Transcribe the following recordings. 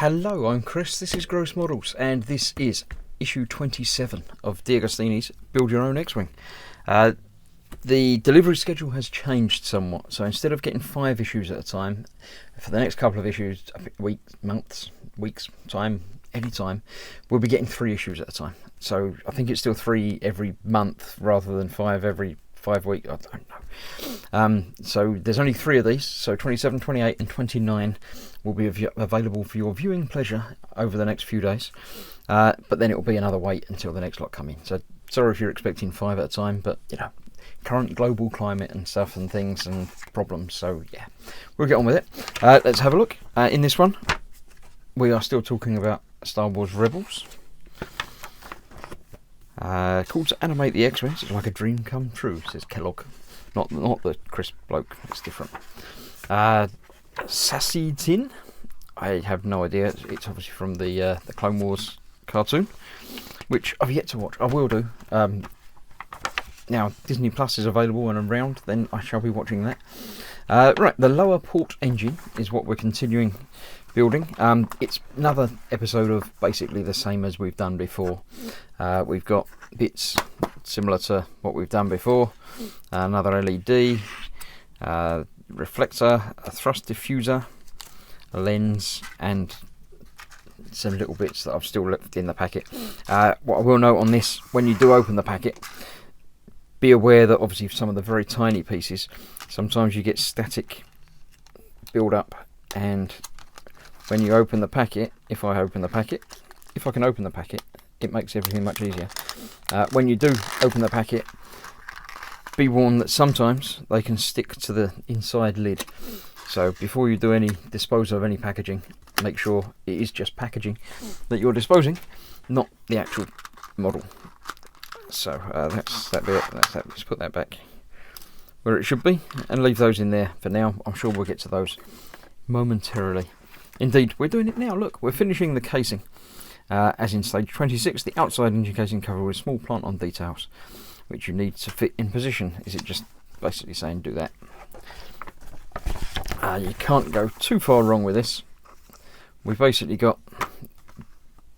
Hello, I'm Chris, this is Gross Models, and this is issue 27 of DeAgostini's Build Your Own X-Wing. The delivery schedule has changed somewhat, so instead of getting 5 issues at a time, for the next couple of issues, weeks, any time, we'll be getting 3 issues at a time. So I think it's still 3 every month rather than 5 every 5 weeks, I don't know. So there's only 3 of these, so 27, 28 and 29 will be available for your viewing pleasure over the next few days. But then it will be another wait until the next lot come in. So sorry if you're expecting 5 at a time, but you know, current global climate and stuff and things and problems. So yeah, we'll get on with it. Let's have a look. In this one, we are still talking about Star Wars Rebels. Called to animate the X-Wings. It's like a dream come true, says Kellogg. Not the crisp bloke, it's different. Sassy Tin. I have no idea. It's obviously from the Clone Wars cartoon, which I've yet to watch. I will do. Now Disney Plus is available and around, then I shall be watching that. Right, the lower port engine is what we're continuing building. It's another episode of basically the same as we've done before. We've got bits similar to what we've done before. Another LED, reflector, a thrust diffuser, a lens, and some little bits that I've still left in the packet. What I will note on this, when you do open the packet, be aware that obviously some of the very tiny pieces, sometimes you get static build up, and when you open the packet, if I can open the packet, it makes everything much easier. When you do open the packet, be warned that sometimes they can stick to the inside lid. So before you do any disposal of any packaging, make sure it is just packaging that you're disposing, not the actual model. So that's that bit. That's that. Let's put that back where it should be and leave those in there for now. I'm sure we'll get to those momentarily. Indeed, we're doing it now. Look, we're finishing the casing. As in stage 26, the outside engine casing covered with small plant on details, which you need to fit in position. Is it just basically saying do that? You can't go too far wrong with this. We've basically got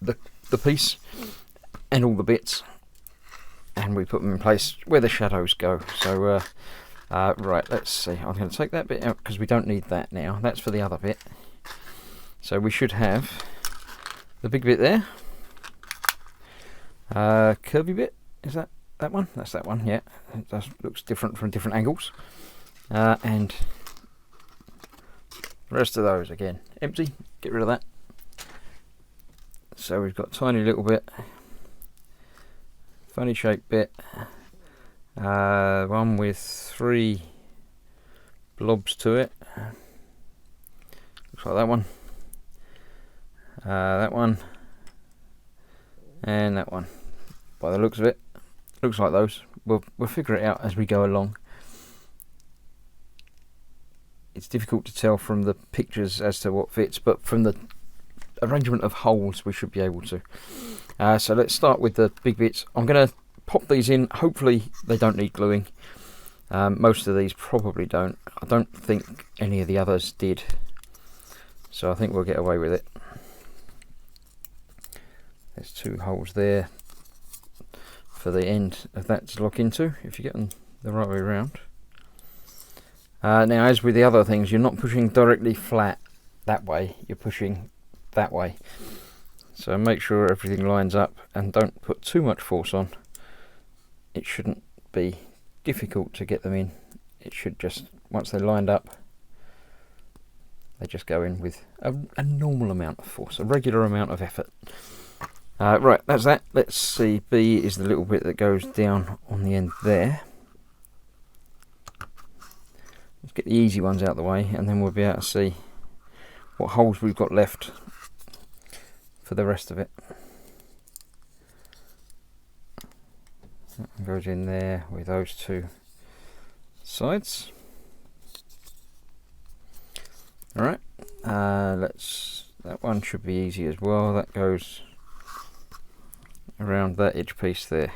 the piece and all the bits, and we put them in place where the shadows go. So right, let's see. I'm going to take that bit out because we don't need that now. That's for the other bit. So we should have the big bit there. Curvy bit, is that one? That's that one, yeah. It does, looks different from different angles. And the rest of those, again, empty. Get rid of that. So we've got a tiny little bit, funny shaped bit, one with 3 blobs to it. Looks like that one. That one and that one. By the looks of it, looks like those. We'll figure it out as we go along. It's difficult to tell from the pictures as to what fits, but from the arrangement of holes we should be able to. So let's start with the big bits. I'm going to pop these in. Hopefully they don't need gluing. Most of these probably don't. I don't think any of the others did, so I think we'll get away with it. There's 2 holes there for the end of that to lock into, if you get them the right way around. Now, as with the other things, you're not pushing directly flat that way, you're pushing that way. So make sure everything lines up and don't put too much force on. It shouldn't be difficult to get them in. It should just, once they're lined up, they just go in with a normal amount of force, a regular amount of effort. Right, that's that. Let's see, B is the little bit that goes down on the end there. Let's get the easy ones out of the way, and then we'll be able to see what holes we've got left for the rest of it. That one goes in there with those 2 sides. Alright, that one should be easy as well. That goes around that edge piece there.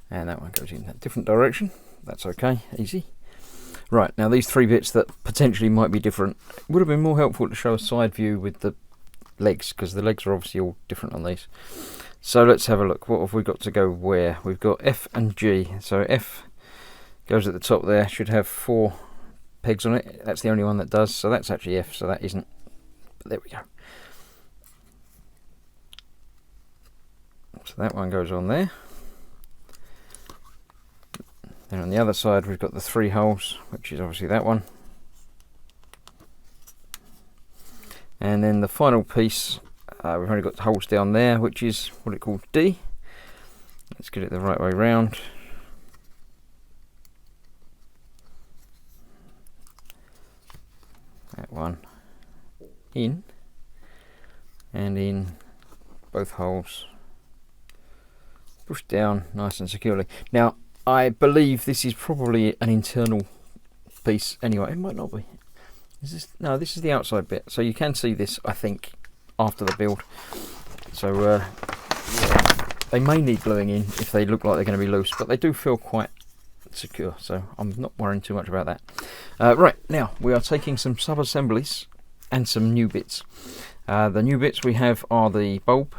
And that one goes in a different direction. That's okay, easy. Right, now these 3 bits that potentially might be different, it would have been more helpful to show a side view with the legs, because the legs are obviously all different on these. So let's have a look. What have we got to go where? We've got F and G. So F goes at the top there, should have 4 pegs on it. That's the only one that does, so that's actually F, so that isn't. But there we go. So that one goes on there. And on the other side we've got the 3 holes, which is obviously that one. And then the final piece, we've only got the holes down there, which is what it called D. Let's get it the right way round. That one in, and in both holes. Push down nice and securely. Now, I believe this is probably an internal piece anyway. It might not be. Is this? No, this is the outside bit. So you can see this, I think, after the build. So yeah, they may need gluing in if they look like they're going to be loose, but they do feel quite secure. So I'm not worrying too much about that. Right, now we are taking some sub-assemblies and some new bits. The new bits we have are the bulb,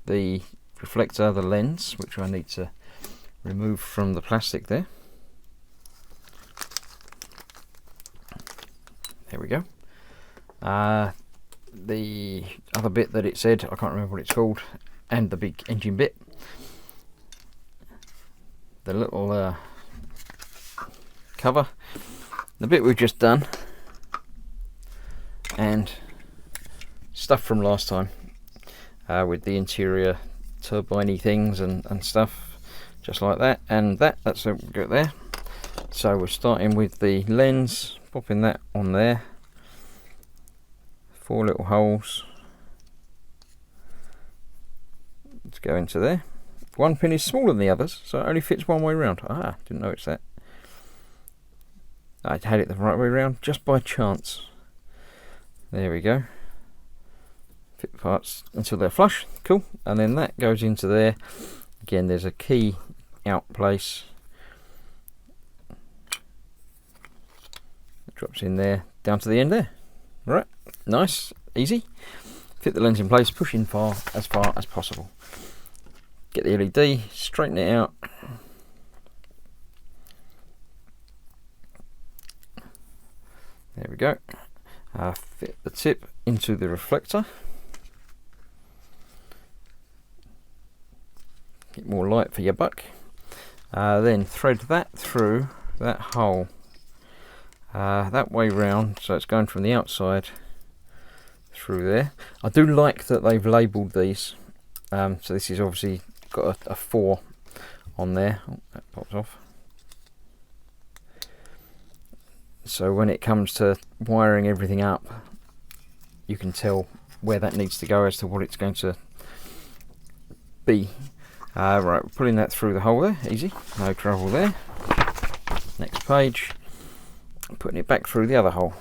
the reflector, the lens, which I need to remove from the plastic there. There we go. The other bit that it said, I can't remember what it's called, and the big engine bit. The little cover. The bit we've just done. And stuff from last time. With the interior turbine-y things and stuff. Just like that, and that's what we've got there. So we're starting with the lens, popping that on there. 4 little holes. Let's go into there. One pin is smaller than the others, so it only fits one way round. Ah, didn't notice that. I had it the right way round just by chance. There we go. Fit parts until they're flush. Cool. And then that goes into there. Again, there's a key out place. It drops in there, down to the end there. Right, nice, easy. Fit the lens in place, push in far as possible. Get the LED, straighten it out. There we go. Fit the tip into the reflector. Get more light for your buck. Then thread that through that hole that way round, so it's going from the outside through there. I do like that they've labelled these, so this is obviously got a 4 on there. Oh, that pops off. So when it comes to wiring everything up, you can tell where that needs to go as to what it's going to be. Right, we're pulling that through the hole there, easy, no trouble there. Next page, putting it back through the other hole.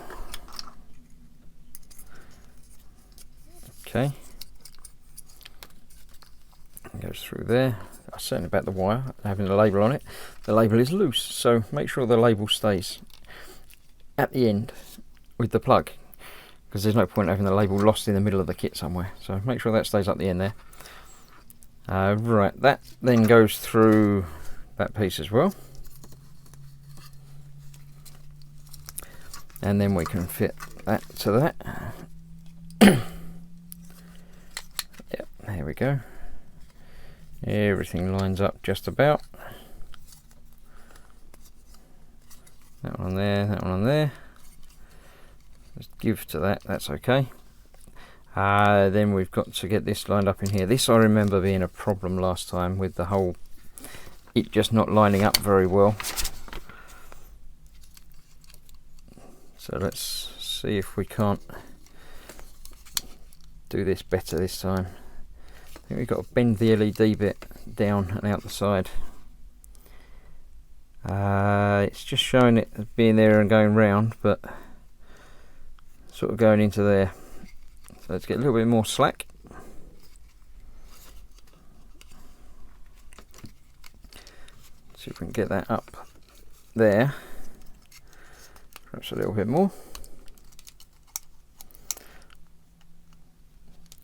Okay, it goes through there. Certainly about the wire, having a label on it. The label is loose, so make sure the label stays at the end with the plug, because there's no point having the label lost in the middle of the kit somewhere. So make sure that stays up the end there. Right, that then goes through that piece as well. And then we can fit that to that. Yep, there we go. Everything lines up just about. That one there, that one on there. Just give to that, that's okay. Then we've got to get this lined up in here. This I remember being a problem last time with the whole, it just not lining up very well. So let's see if we can't do this better this time. I think we've got to bend the LED bit down and out the side. It's just showing it as being there and going round, but sort of going into there. So let's get a little bit more slack. See if we can get that up there. Perhaps a little bit more.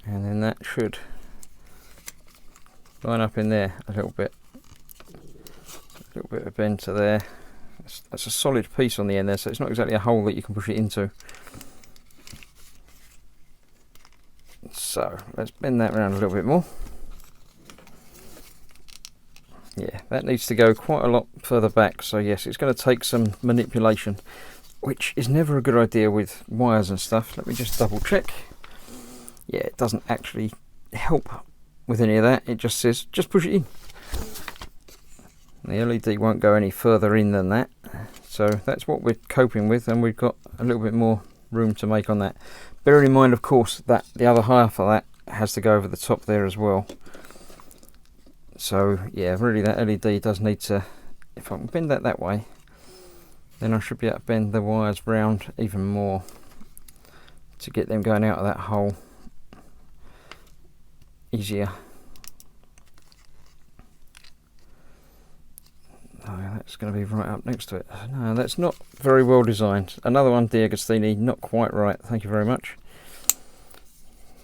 And then that should line up in there a little bit. A little bit of bend to there. That's a solid piece on the end there, so it's not exactly a hole that you can push it into. So let's bend that around a little bit more. Yeah, that needs to go quite a lot further back, so yes, it's going to take some manipulation, which is never a good idea with wires and stuff. Let me just double check. Yeah, it doesn't actually help with any of that. It just says just push it in. The LED won't go any further in than that, so that's what we're coping with, and we've got a little bit more room to make on that. Bearing in mind, of course, that the other half of that has to go over the top there as well. So yeah, really that LED does need to, if I can bend that way, then I should be able to bend the wires round even more to get them going out of that hole easier. Oh, that's going to be right up next to it. No, that's not very well designed. Another one, DeAgostini, not quite right. Thank you very much.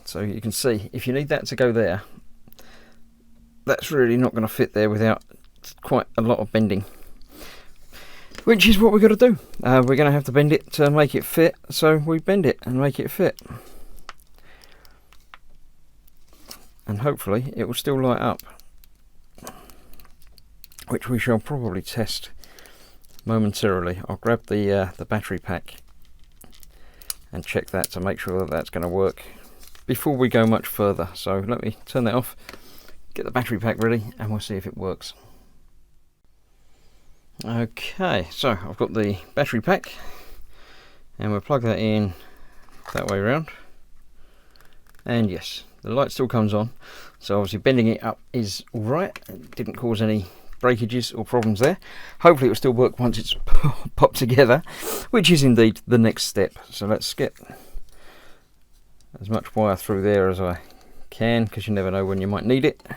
So you can see, if you need that to go there, that's really not going to fit there without quite a lot of bending. Which is what we've got to do. We're going to have to bend it to make it fit, so we bend it and make it fit. And hopefully it will still light up, which we shall probably test momentarily. I'll grab the battery pack and check that to make sure that that's going to work before we go much further. So let me turn that off, get the battery pack ready, and we'll see if it works. Okay, so I've got the battery pack and we'll plug that in that way around, and yes, the light still comes on, so obviously bending it up is alright. It didn't cause any breakages or problems there. Hopefully it will still work once it's popped together, which is indeed the next step. So let's get as much wire through there as I can, because you never know when you might need it.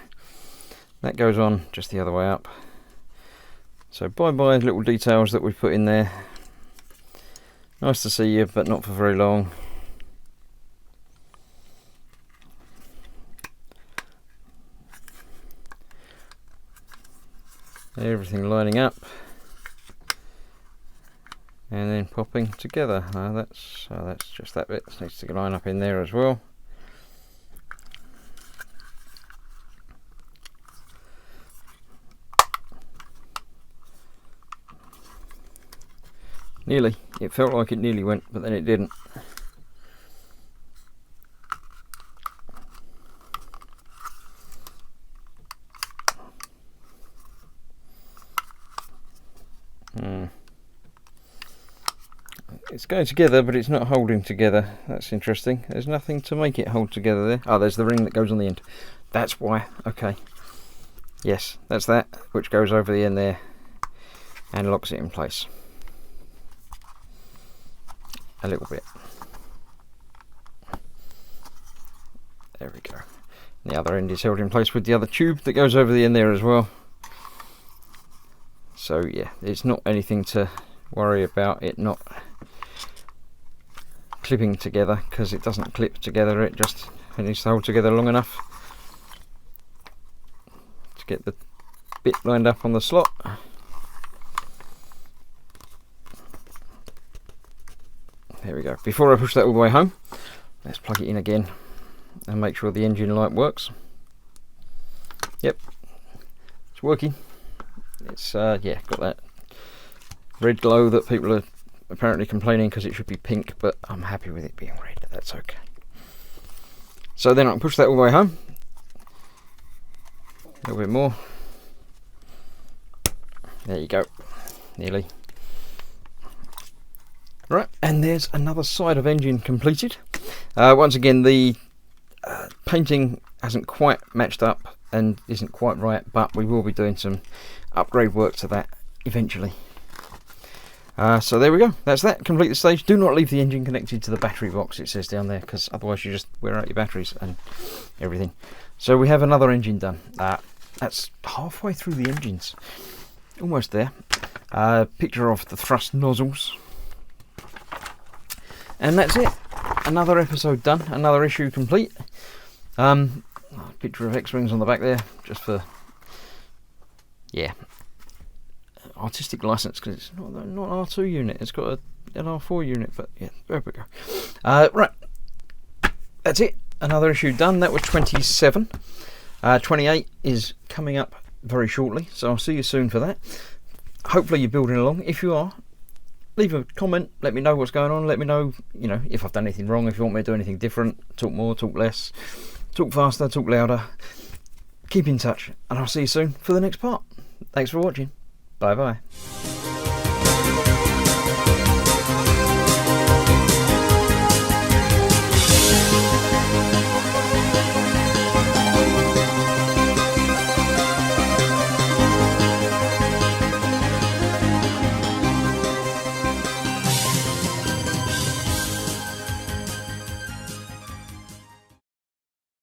That goes on just the other way up. So bye bye little details that we've put in there. Nice to see you, but not for very long. Everything lining up and then popping together. That's just that bit. It needs to line up in there as well. Nearly. It felt like it nearly went, but then it didn't. It's going together, but it's not holding together. That's interesting. There's nothing to make it hold together there. Oh, there's the ring that goes on the end. That's why. Okay. Yes, that's that, which goes over the end there and locks it in place. A little bit. There we go. The other end is held in place with the other tube that goes over the end there as well. So yeah, it's not anything to worry about it not clipping together, because it doesn't clip together. It needs to hold together long enough to get the bit lined up on the slot. There we go. Before I push that all the way home, let's plug it in again and make sure the engine light works. Yep, it's working. It's yeah, got that red glow that people are apparently complaining because it should be pink, but I'm happy with it being red. That's okay. So then I can push that all the way home. A little bit more. There you go. Nearly. Right, and there's another side of engine completed. Once again, the painting hasn't quite matched up and isn't quite right, but we will be doing some upgrade work to that eventually. So there we go, that's that, complete the stage. Do not leave the engine connected to the battery box, it says down there, because otherwise you just wear out your batteries and everything. So we have another engine done. That's halfway through the engines, almost there. Picture of the thrust nozzles. And that's it. Another episode done. Another issue complete. Picture of X-Wings on the back there, just for, yeah, artistic license, because it's not an R2 unit. It's got an R4 unit, but yeah, there we go. Right. That's it. Another issue done. That was 27. 28 is coming up very shortly, so I'll see you soon for that. Hopefully you're building along. If you are, leave a comment. Let me know what's going on. Let me know, if I've done anything wrong. If you want me to do anything different, talk more, talk less, talk faster, talk louder. Keep in touch, and I'll see you soon for the next part. Thanks for watching. Bye bye.